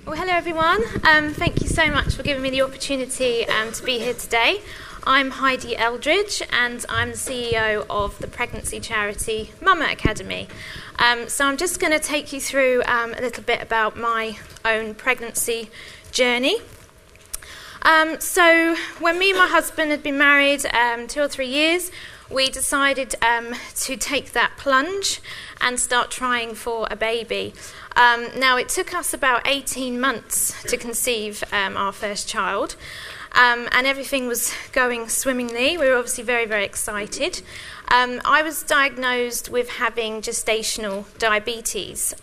Well, hello everyone. Thank you so much for giving me the opportunity to be here today. I'm Heidi Eldridge and I'm the CEO of the pregnancy charity Mama Academy. So I'm just going to take you through a little bit about my own pregnancy journey. So when me and my husband had been married 2 or 3 years, we decided to take that plunge and start trying for a baby. Now, it took us about 18 months to conceive our first child, and everything was going swimmingly. We were obviously very, very excited. I was diagnosed with having gestational diabetes,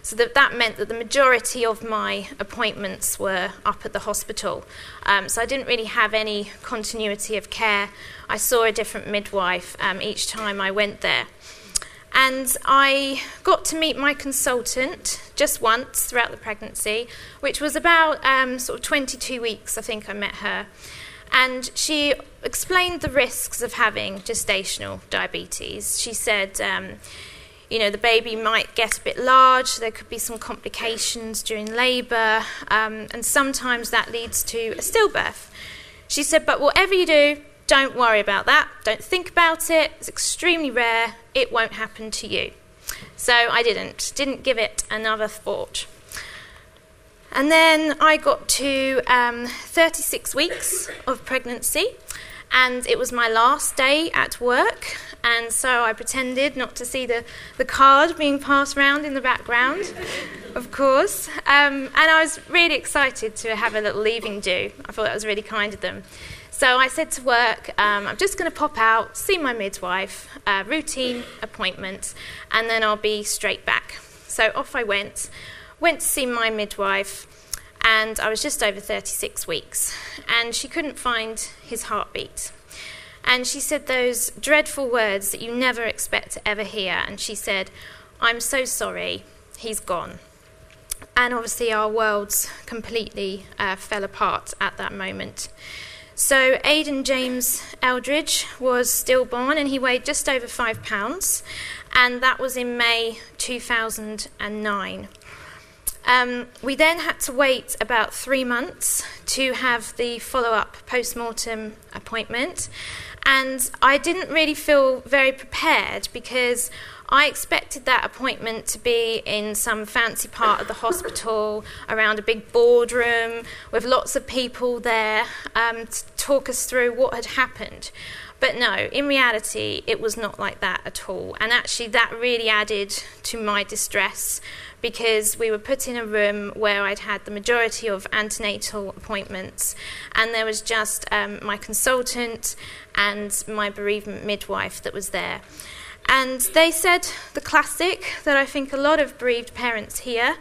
so that meant that the majority of my appointments were up at the hospital. So I didn't really have any continuity of care. I saw a different midwife each time I went there. And I got to meet my consultant just once throughout the pregnancy, which was about sort of 22 weeks, I think I met her. And she explained the risks of having gestational diabetes. She said, the baby might get a bit large, there could be some complications during labour, and sometimes that leads to a stillbirth. She said, but whatever you do, don't worry about that. Don't think about it. It's extremely rare. It won't happen to you. So I didn't give it another thought. And then I got to 36 weeks of pregnancy, and it was my last day at work, and so I pretended not to see the card being passed around in the background, of course, and I was really excited to have a little leaving do. I thought that was really kind of them. So I said to work, I'm just going to pop out, see my midwife, routine appointment, and then I'll be straight back. So off I went to see my midwife, and I was just over 36 weeks, and she couldn't find his heartbeat. And she said those dreadful words that you never expect to ever hear, and she said, "I'm so sorry, he's gone." And obviously our worlds completely fell apart at that moment. So Aidan James Eldridge was stillborn, and he weighed just over 5 pounds, and that was in May 2009. We then had to wait about 3 months to have the follow-up post-mortem appointment, and I didn't really feel very prepared because I expected that appointment to be in some fancy part of the hospital, around a big boardroom, with lots of people there to talk us through what had happened. But no, in reality, it was not like that at all. And actually, that really added to my distress because we were put in a room where I'd had the majority of antenatal appointments, and there was just my consultant and my bereavement midwife that was there. And they said the classic that I think a lot of bereaved parents hear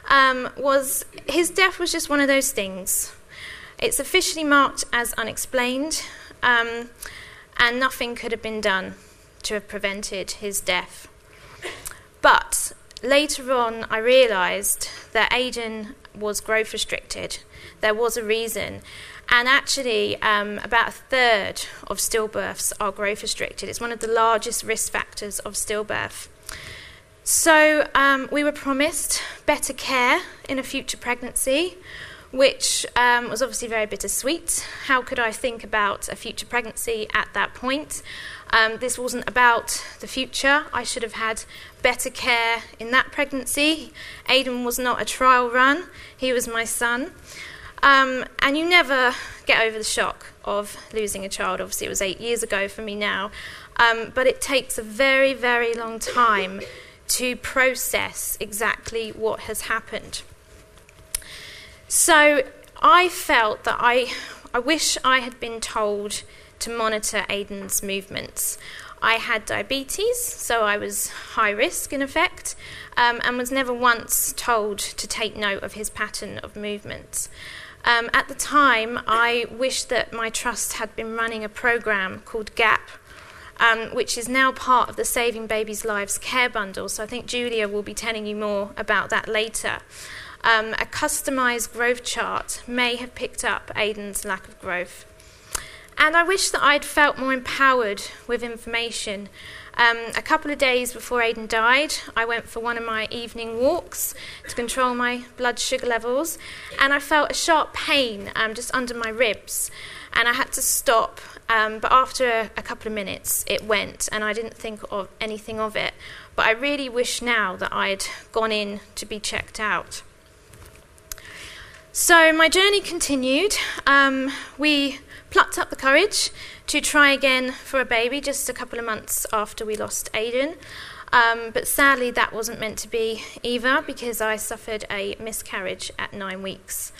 was his death was just one of those things. It's officially marked as unexplained, and nothing could have been done to have prevented his death. But later on, I realised that Aidan was growth restricted. There was a reason. And actually, about a third of stillbirths are growth restricted. It's one of the largest risk factors of stillbirth. So we were promised better care in a future pregnancy, which was obviously very bittersweet. How could I think about a future pregnancy at that point? This wasn't about the future. I should have had better care in that pregnancy. Aidan was not a trial run. He was my son. And you never get over the shock of losing a child. Obviously, it was 8 years ago for me now. But it takes a very, very long time to process exactly what has happened. So I felt that I wish I had been told to monitor Aidan's movements. I had diabetes, so I was high risk in effect, and was never once told to take note of his pattern of movements. At the time, I wished that my trust had been running a programme called GAP, which is now part of the Saving Babies' Lives Care Bundle, so I think Julia will be telling you more about that later. A customised growth chart may have picked up Aidan's lack of growth. And I wish that I'd felt more empowered with information A couple of days before Aidan died, I went for one of my evening walks to control my blood sugar levels, and I felt a sharp pain just under my ribs, and I had to stop, but after a couple of minutes it went, and I didn't think of anything of it. But I really wish now that I'd gone in to be checked out. So my journey continued. We plucked up the courage to try again for a baby just a couple of months after we lost Aidan. But sadly that wasn't meant to be either, because I suffered a miscarriage at 9 weeks.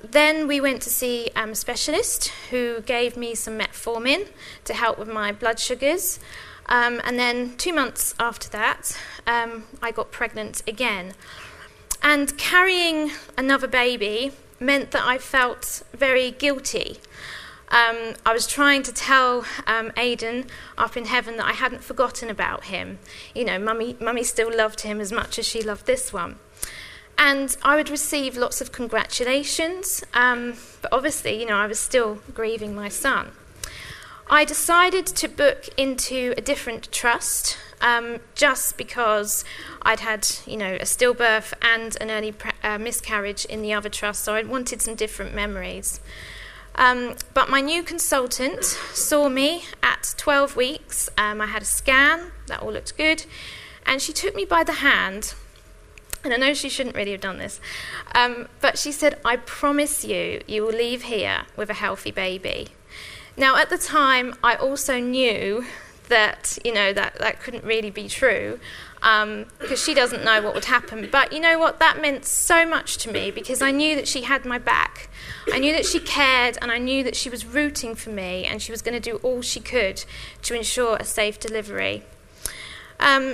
Then we went to see a specialist who gave me some metformin to help with my blood sugars. And then 2 months after that, I got pregnant again. And carrying another baby meant that I felt very guilty. I was trying to tell Aidan up in heaven that I hadn't forgotten about him. You know, Mummy still loved him as much as she loved this one. And I would receive lots of congratulations, but obviously, you know, I was still grieving my son. I decided to book into a different trust, just because I'd had, you know, a stillbirth and an early miscarriage in the other trust, so I wanted some different memories. But my new consultant saw me at 12 weeks. I had a scan, that all looked good, and she took me by the hand. And I know she shouldn't really have done this, but she said, "I promise you, you will leave here with a healthy baby." Now, at the time, I also knew that, you know, that couldn't really be true, because she doesn't know what would happen. But you know what? That meant so much to me, because I knew that she had my back. I knew that she cared, and I knew that she was rooting for me, and she was going to do all she could to ensure a safe delivery.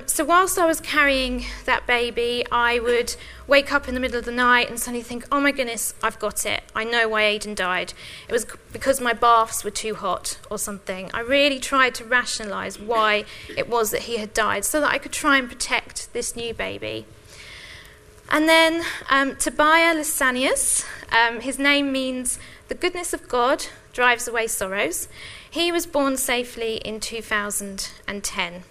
So whilst I was carrying that baby, I would wake up in the middle of the night and suddenly think, oh my goodness, I've got it. I know why Aidan died. It was because my baths were too hot or something. I really tried to rationalise why it was that he had died so that I could try and protect this new baby. And then Tobiah Lysanias, his name means the goodness of God drives away sorrows. He was born safely in 2010.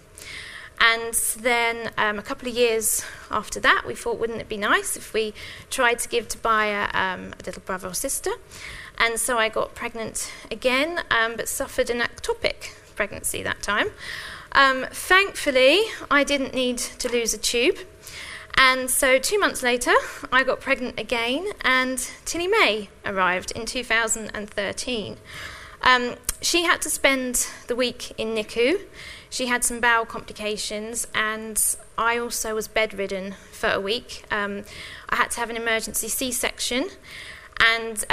And then a couple of years after that, we thought, wouldn't it be nice if we tried to give Tobiah a little brother or sister? And so I got pregnant again, but suffered an ectopic pregnancy that time. Thankfully, I didn't need to lose a tube. And so 2 months later, I got pregnant again, and Tilly May arrived in 2013. She had to spend the week in NICU. She had some bowel complications, and I also was bedridden for a week. I had to have an emergency C-section, and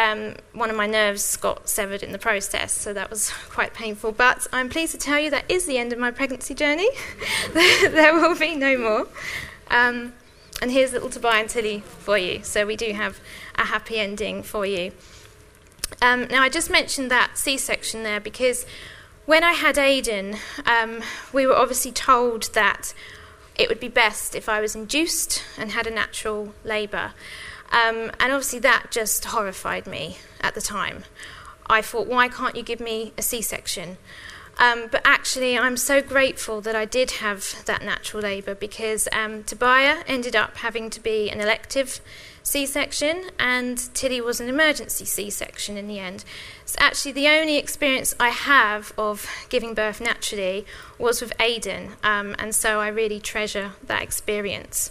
one of my nerves got severed in the process, so that was quite painful. But I'm pleased to tell you that is the end of my pregnancy journey. There will be no more. And here's little Tobiah and Tilly for you. So we do have a happy ending for you. Now, I just mentioned that C-section there because when I had Aidan, we were obviously told that it would be best if I was induced and had a natural labour. And obviously that just horrified me at the time. I thought, why can't you give me a C-section? But actually, I'm so grateful that I did have that natural labour, because Tobiah ended up having to be an elective C-section, and Tilly was an emergency C-section in the end. So actually, the only experience I have of giving birth naturally was with Aidan, and so I really treasure that experience.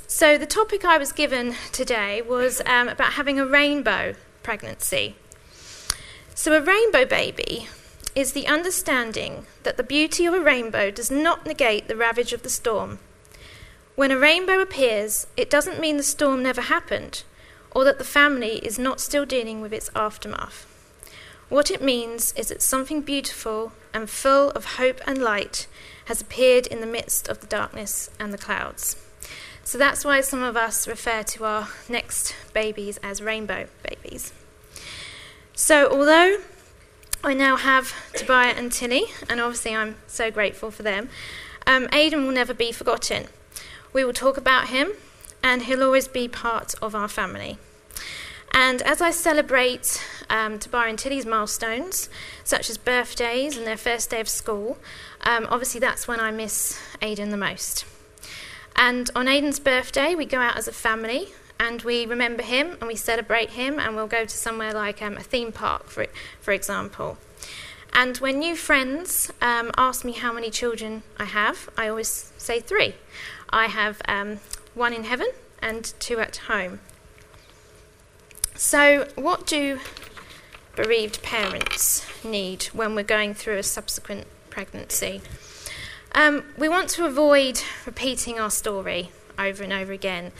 So the topic I was given today was about having a rainbow pregnancy. So a rainbow baby is the understanding that the beauty of a rainbow does not negate the ravage of the storm. When a rainbow appears, it doesn't mean the storm never happened, or that the family is not still dealing with its aftermath. What it means is that something beautiful and full of hope and light has appeared in the midst of the darkness and the clouds. So that's why some of us refer to our next babies as rainbow babies. So although I now have Tobiah and Tilly, and obviously I'm so grateful for them, Aidan will never be forgotten. We will talk about him, and he'll always be part of our family. And as I celebrate Tobiah and Tilly's milestones, such as birthdays and their first day of school, obviously that's when I miss Aidan the most. And on Aidan's birthday, we go out as a family and we remember him and we celebrate him, and we'll go to somewhere like a theme park, for example. And when new friends ask me how many children I have, I always say 3. I have 1 in heaven and 2 at home. So what do bereaved parents need when we're going through a subsequent pregnancy? We want to avoid repeating our story over and over again.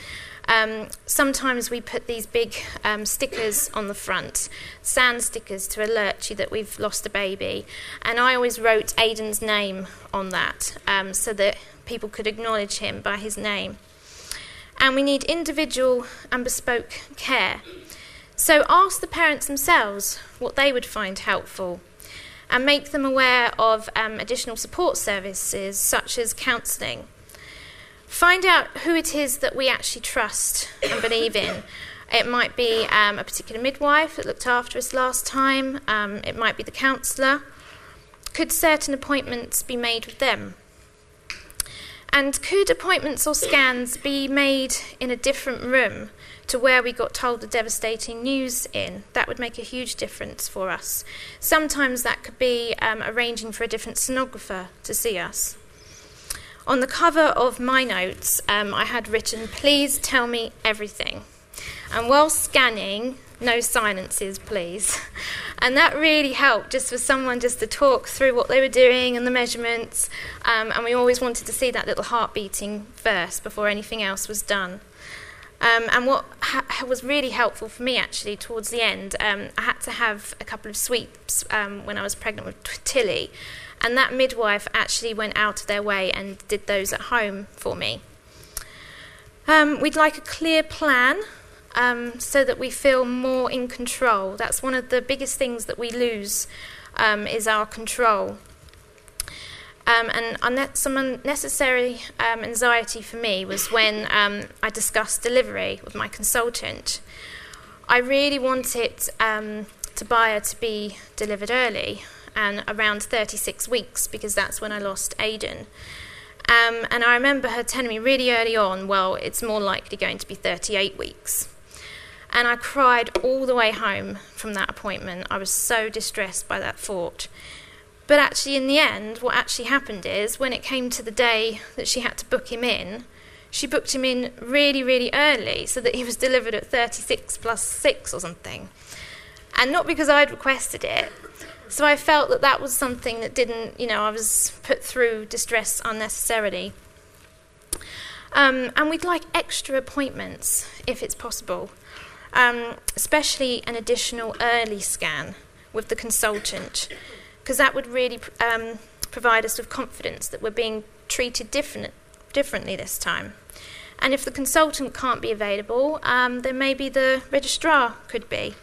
Sometimes we put these big stickers on the front, sand stickers, to alert you that we've lost a baby. And I always wrote Aidan's name on that so that people could acknowledge him by his name. And we need individual and bespoke care. So ask the parents themselves what they would find helpful, and make them aware of additional support services such as counselling. Find out who it is that we actually trust and believe in. It might be a particular midwife that looked after us last time. It might be the counsellor. Could certain appointments be made with them? And could appointments or scans be made in a different room to where we got told the devastating news in? That would make a huge difference for us. Sometimes that could be arranging for a different sonographer to see us. On the cover of my notes, I had written, "Please tell me everything." And while scanning, no silences, please. And that really helped, just for someone just to talk through what they were doing and the measurements. And we always wanted to see that little heart beating first before anything else was done. And what was really helpful for me, actually, towards the end, I had to have a couple of sweeps when I was pregnant with Tilly. And that midwife actually went out of their way and did those at home for me. We'd like a clear plan so that we feel more in control. That's one of the biggest things that we lose, is our control. And some unnecessary anxiety for me was when I discussed delivery with my consultant. I really wanted Tobiah to be delivered early, and around 36 weeks, because that's when I lost Aidan. And I remember her telling me really early on, well, it's more likely going to be 38 weeks. And I cried all the way home from that appointment. I was so distressed by that thought. But actually, in the end, what actually happened is, when it came to the day that she had to book him in, she booked him in really, really early, so that he was delivered at 36 plus 6 or something. And not because I'd requested it. So I felt that that was something that didn't, I was put through distress unnecessarily. And we'd like extra appointments, if it's possible, especially an additional early scan with the consultant, because that would really provide us with confidence that we're being treated differently this time. And if the consultant can't be available, then maybe the registrar could be.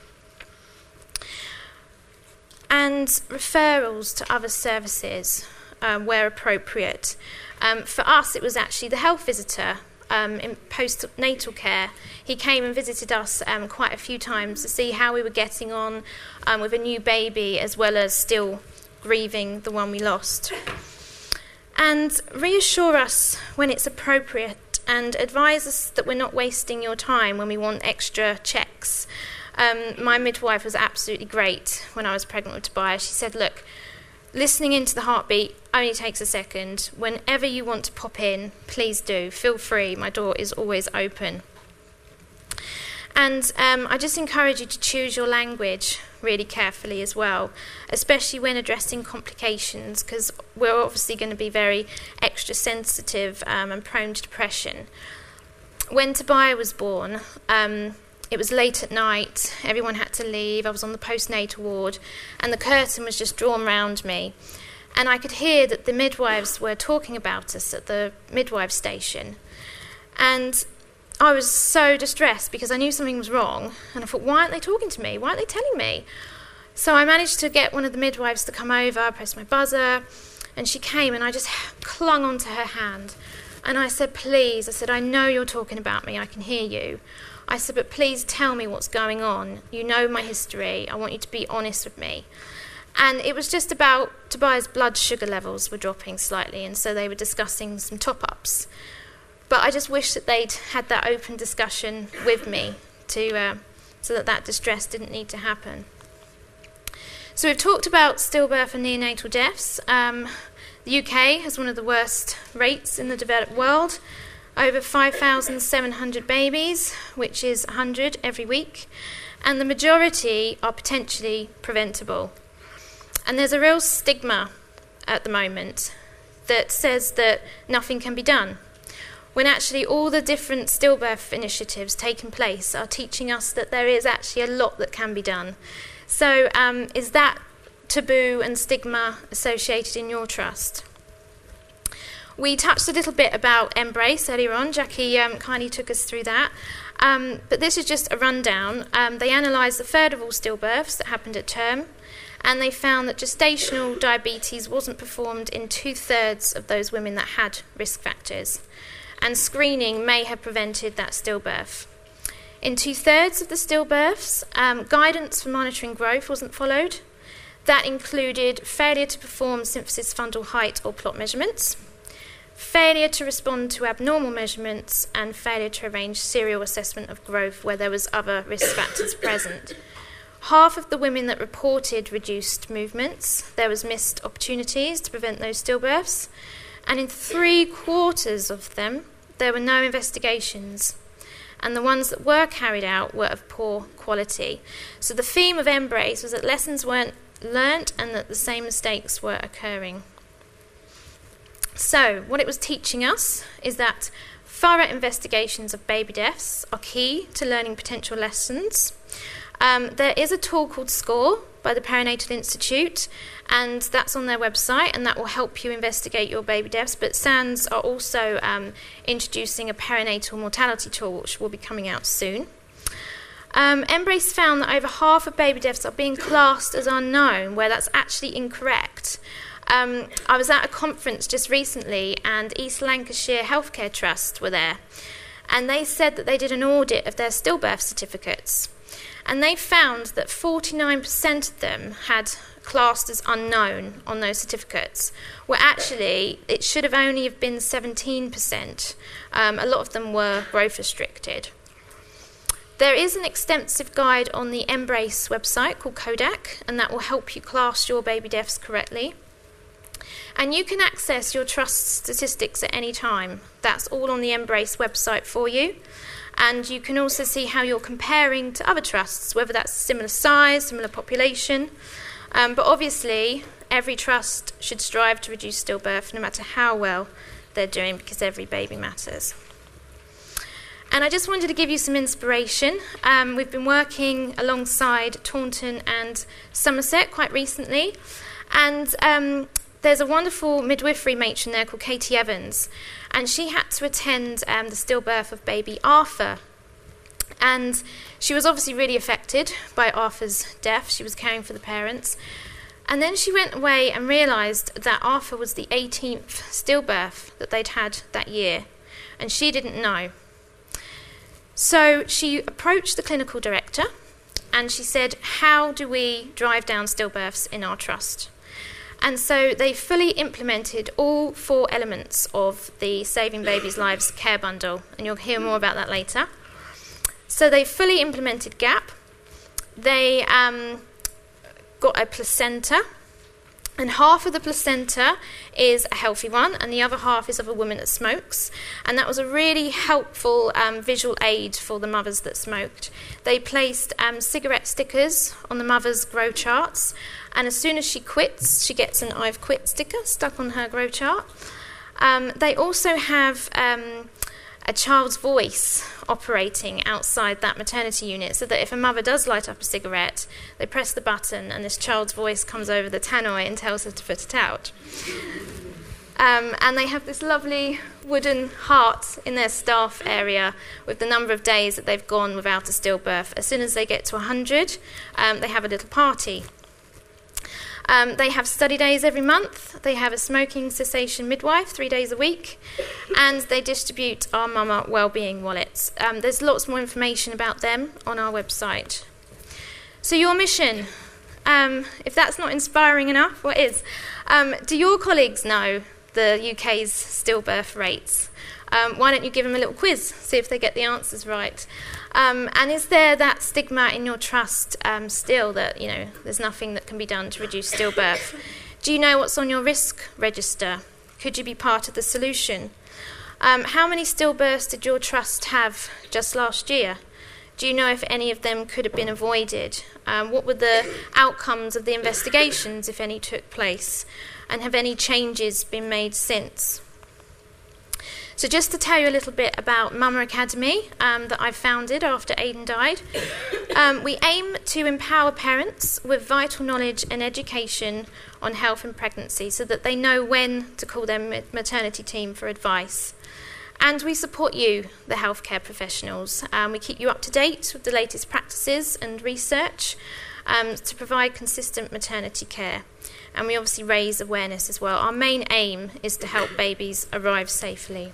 And referrals to other services where appropriate. For us, it was actually the health visitor in postnatal care. He came and visited us quite a few times to see how we were getting on with a new baby, as well as still grieving the one we lost. And reassure us when it's appropriate, and advise us that we're not wasting your time when we want extra checks. My midwife was absolutely great when I was pregnant with Tobias. She said, look, listening into the heartbeat only takes a second. Whenever you want to pop in, please do. Feel free. My door is always open. And I just encourage you to choose your language really carefully as well, especially when addressing complications, because we're obviously going to be very extra sensitive and prone to depression. When Tobiah was born, it was late at night, everyone had to leave, I was on the postnatal ward, and the curtain was just drawn round me. And I could hear that the midwives were talking about us at the midwife station. And I was so distressed because I knew something was wrong, and I thought, why aren't they talking to me? Why aren't they telling me? So I managed to get one of the midwives to come over, I pressed my buzzer, and she came, and I just clung onto her hand. And I said, please, I said, I know you're talking about me, I can hear you. I said, but please tell me what's going on. You know my history, I want you to be honest with me. And it was just about Tobias' blood sugar levels were dropping slightly, and so they were discussing some top-ups. But I just wish that they'd had that open discussion with me so that distress didn't need to happen. So we've talked about stillbirth and neonatal deaths. The UK has one of the worst rates in the developed world. Over 5,700 babies, which is 100 every week. And the majority are potentially preventable. And there's a real stigma at the moment that says that nothing can be done, when actually all the different stillbirth initiatives taking place are teaching us that there is actually a lot that can be done. So is that taboo and stigma associated in your trust? We touched a little bit about Embrace earlier on. Jackie kindly took us through that. But this is just a rundown. They analysed a third of all stillbirths that happened at term, and they found that gestational diabetes wasn't performed in 2/3 of those women that had risk factors. And screening may have prevented that stillbirth. In 2/3 of the stillbirths, guidance for monitoring growth wasn't followed. That included failure to perform symphysis fundal height or plot measurements, failure to respond to abnormal measurements, and failure to arrange serial assessment of growth where there was other risk factors present. Half of the women that reported reduced movements, there was missed opportunities to prevent those stillbirths, and in 3/4 of them, there were no investigations, and the ones that were carried out were of poor quality. So the theme of Embrace was that lessons weren't learnt and that the same mistakes were occurring. So what it was teaching us is that thorough investigations of baby deaths are key to learning potential lessons. There is a tool called SCORE by the Perinatal Institute, and that's on their website, and that will help you investigate your baby deaths. But SANS are also introducing a perinatal mortality tool, which will be coming out soon. Embrace found that over half of baby deaths are being classed as unknown, where that's actually incorrect. I was at a conference just recently, and East Lancashire Healthcare Trust were there, and they said that they did an audit of their stillbirth certificates, and they found that 49% of them had classed as unknown on those certificates, where actually it should have only have been 17%. A lot of them were growth restricted. There is an extensive guide on the Embrace website called Kodak, and that will help you class your baby deaths correctly. And you can access your trust statistics at any time. That's all on the Embrace website for you. And you can also see how you're comparing to other trusts, whether that's similar size, similar population. But obviously, every trust should strive to reduce stillbirth, no matter how well they're doing, because every baby matters. And I just wanted to give you some inspiration. We've been working alongside Taunton and Somerset quite recently. And there's a wonderful midwifery matron there called Katie Evans, and she had to attend the stillbirth of baby Arthur. And she was obviously really affected by Arthur's death. She was caring for the parents. And then she went away and realised that Arthur was the 18th stillbirth that they'd had that year, and she didn't know. So she approached the clinical director, and she said, how do we drive down stillbirths in our trust? And so they fully implemented all 4 elements of the Saving Babies' Lives care bundle, and you'll hear more about that later. So they fully implemented GAP. They got a placenta, and half of the placenta is a healthy one, and the other half is of a woman that smokes. And that was a really helpful visual aid for the mothers that smoked. They placed cigarette stickers on the mother's grow charts, and as soon as she quits, she gets an I've quit sticker stuck on her grow chart. They also have a child's voice operating outside that maternity unit, so that if a mother does light up a cigarette, they press the button and this child's voice comes over the tannoy and tells her to put it out. And they have this lovely wooden heart in their staff area with the number of days that they've gone without a stillbirth. As soon as they get to 100, they have a little party. They have study days every month. They have a smoking cessation midwife 3 days a week. And they distribute our Mama Wellbeing Wallets. There's lots more information about them on our website. So your mission, if that's not inspiring enough, what is? Do your colleagues know the UK's stillbirth rates? Why don't you give them a little quiz, see if they get the answers right? And is there that stigma in your trust still that, there's nothing that can be done to reduce stillbirth? Do you know what's on your risk register? Could you be part of the solution? How many stillbirths did your trust have just last year? Do you know if any of them could have been avoided? What were the outcomes of the investigations, if any took place? And have any changes been made since? So just to tell you a little bit about Mama Academy that I founded after Aidan died, we aim to empower parents with vital knowledge and education on health and pregnancy so that they know when to call their maternity team for advice. And we support you, the healthcare professionals. We keep you up to date with the latest practices and research to provide consistent maternity care. And we obviously raise awareness as well. Our main aim is to help babies arrive safely.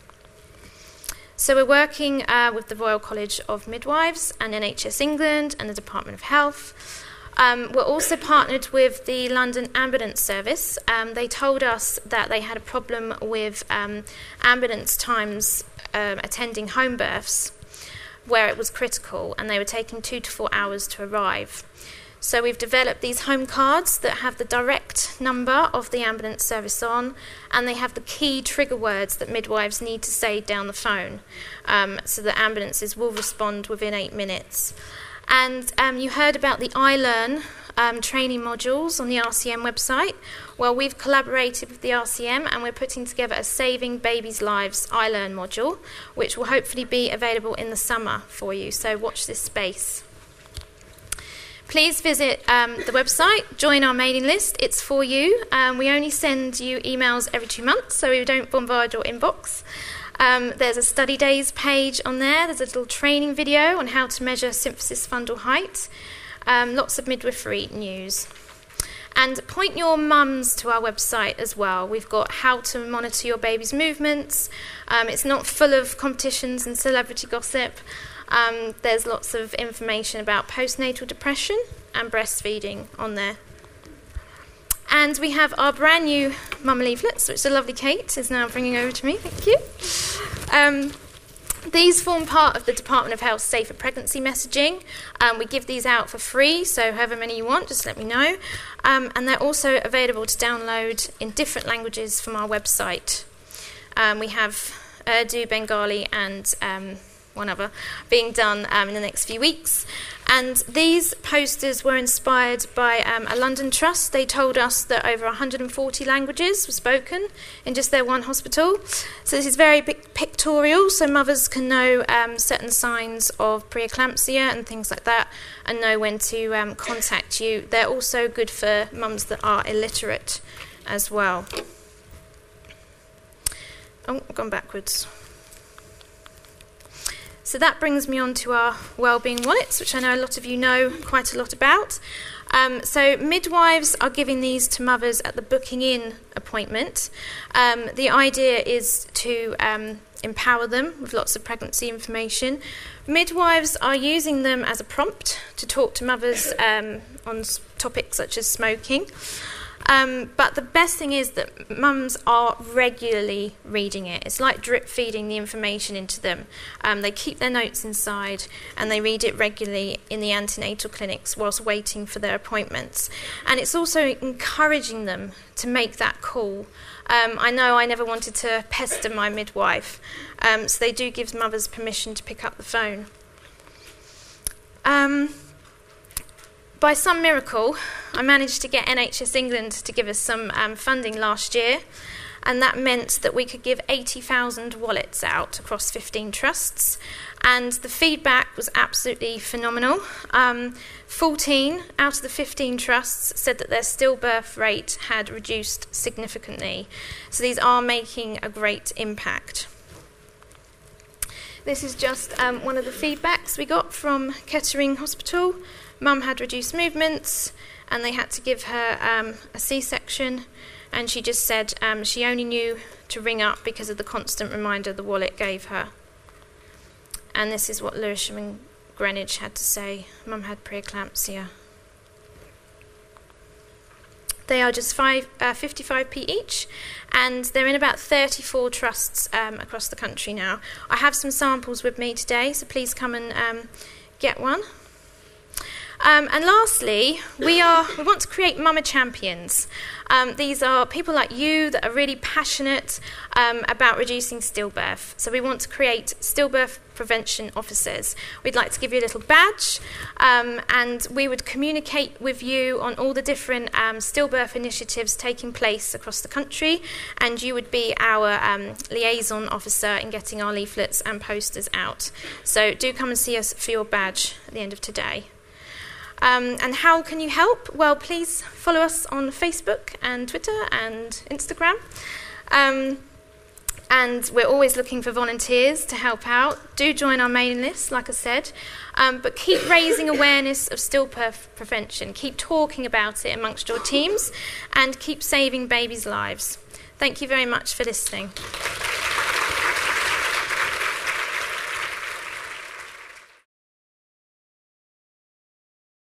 So we're working with the Royal College of Midwives and NHS England and the Department of Health. We're also partnered with the London Ambulance Service. They told us that they had a problem with ambulance times attending home births where it was critical and they were taking 2 to 4 hours to arrive. So we've developed these home cards that have the direct number of the ambulance service on, and they have the key trigger words that midwives need to say down the phone, so that ambulances will respond within 8 minutes. And you heard about the iLearn training modules on the RCM website. Well, we've collaborated with the RCM and we're putting together a Saving Babies' Lives iLearn module, which will hopefully be available in the summer for you, so watch this space. Please visit the website, join our mailing list. It's for you. We only send you emails every 2 months, so we don't bombard your inbox. There's a study days page on there. There's a little training video on how to measure symphysis fundal height. Lots of midwifery news. And point your mums to our website as well. We've got how to monitor your baby's movements. It's not full of competitions and celebrity gossip. There's lots of information about postnatal depression and breastfeeding on there. And we have our brand new mum leaflets, which the lovely Kate is now bringing over to me. Thank you. These form part of the Department of Health's Safer Pregnancy messaging. We give these out for free, so however many you want, just let me know. And they're also available to download in different languages from our website. We have Urdu, Bengali, and one other being done in the next few weeks. And these posters were inspired by a London trust. They told us that over 140 languages were spoken in just their one hospital. So this is very pictorial, so mothers can know certain signs of preeclampsia and things like that and know when to contact you. They're also good for mums that are illiterate as well. Oh, I've gone backwards. So that brings me on to our wellbeing wallets, which I know a lot of you know quite a lot about. So midwives are giving these to mothers at the booking in appointment. The idea is to empower them with lots of pregnancy information. Midwives are using them as a prompt to talk to mothers on topics such as smoking. But the best thing is that mums are regularly reading it. It's like drip feeding the information into them. They keep their notes inside and they read it regularly in the antenatal clinics whilst waiting for their appointments. And it's also encouraging them to make that call. I know I never wanted to pester my midwife, so they do give mothers permission to pick up the phone. By some miracle, I managed to get NHS England to give us some funding last year, and that meant that we could give 80,000 wallets out across 15 trusts, and the feedback was absolutely phenomenal. 14 out of the 15 trusts said that their stillbirth rate had reduced significantly, so these are making a great impact. This is just one of the feedbacks we got from Kettering Hospital. Mum had reduced movements and they had to give her a C-section, and she just said she only knew to ring up because of the constant reminder the wallet gave her. And this is what Lewisham and Greenwich had to say. Mum had preeclampsia. They are just 55p each, and they're in about 34 trusts across the country now. I have some samples with me today, so please come and get one. And lastly, we want to create mama champions. These are people like you that are really passionate about reducing stillbirth. So we want to create stillbirth prevention officers. We'd like to give you a little badge, and we would communicate with you on all the different stillbirth initiatives taking place across the country, and you would be our liaison officer in getting our leaflets and posters out. So do come and see us for your badge at the end of today. And how can you help? Well, please follow us on Facebook and Twitter and Instagram. And we're always looking for volunteers to help out. Do join our mailing list, like I said. But keep raising awareness of stillbirth prevention. Keep talking about it amongst your teams, and keep saving babies' lives. Thank you very much for listening.